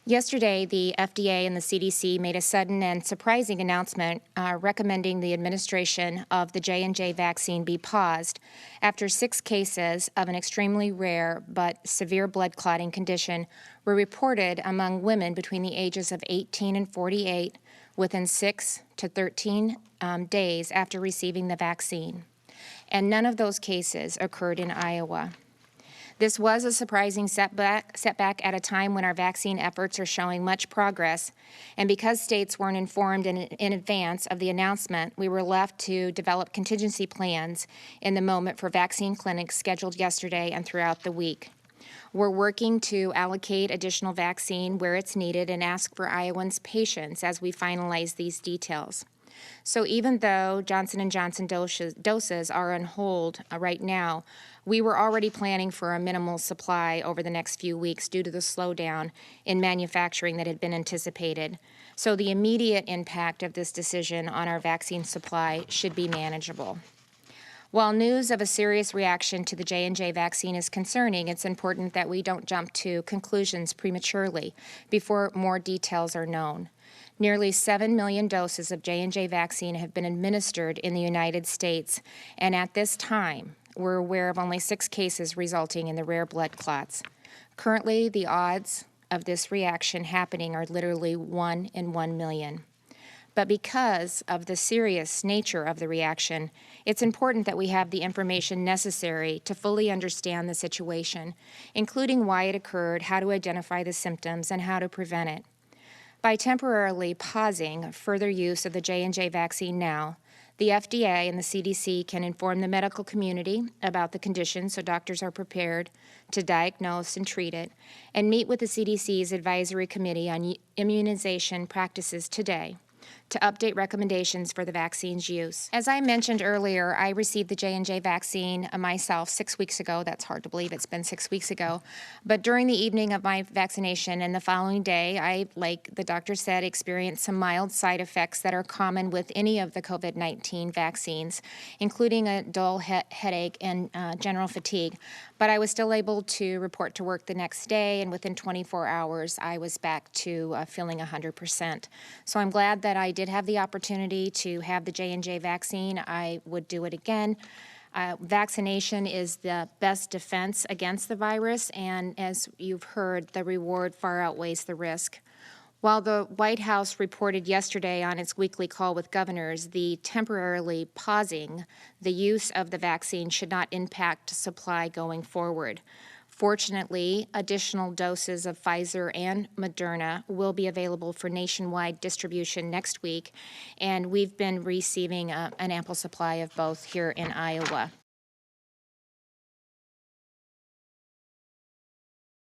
Yesterday, the FDA and the CDC made a sudden and surprising announcement recommending the administration of the J&J vaccine be paused after 6 cases of an extremely rare but severe blood clotting condition were reported among women between the ages of 18 and 48 within 6 to 13 days after receiving the vaccine. And none of those cases occurred in Iowa. This was a surprising setback at a time when our vaccine efforts are showing much progress, and because states weren't informed in advance of the announcement, we were left to develop contingency plans in the moment for vaccine clinics scheduled yesterday and throughout the week. We're working to allocate additional vaccine where it's needed and ask for Iowans' patience as we finalize these details. So even though Johnson & Johnson doses are on hold right now, we were already planning for a minimal supply over the next few weeks due to the slowdown in manufacturing that had been anticipated. So the immediate impact of this decision on our vaccine supply should be manageable. While news of a serious reaction to the J&J vaccine is concerning, it's important that we don't jump to conclusions prematurely before more details are known. Nearly 7 million doses of J&J vaccine have been administered in the United States, and at this time, we're aware of only 6 cases resulting in the rare blood clots. Currently, the odds of this reaction happening are literally 1 in 1 million. But because of the serious nature of the reaction, it's important that we have the information necessary to fully understand the situation, including why it occurred, how to identify the symptoms, and how to prevent it. By temporarily pausing further use of the J&J vaccine now, the FDA and the CDC can inform the medical community about the condition so doctors are prepared to diagnose and treat it, and meet with the CDC's Advisory Committee on Immunization Practices today to update recommendations for the vaccine's use. As I mentioned earlier, I received the J&J vaccine myself 6 weeks ago. That's hard to believe, it's been 6 weeks ago. But during the evening of my vaccination and the following day, I, like the doctor said, experienced some mild side effects that are common with any of the COVID-19 vaccines, including a dull headache and general fatigue. But I was still able to report to work the next day, and within 24 hours, I was back to feeling 100%. So I'm glad that I did have the opportunity to have the J&J vaccine. I would do it again. Vaccination is the best defense against the virus, and as you've heard, the reward far outweighs the risk. While the White House reported yesterday on its weekly call with governors, the temporarily pausing the use of the vaccine should not impact supply going forward. Fortunately, additional doses of Pfizer and Moderna will be available for nationwide distribution next week, and we've been receiving an ample supply of both here in Iowa.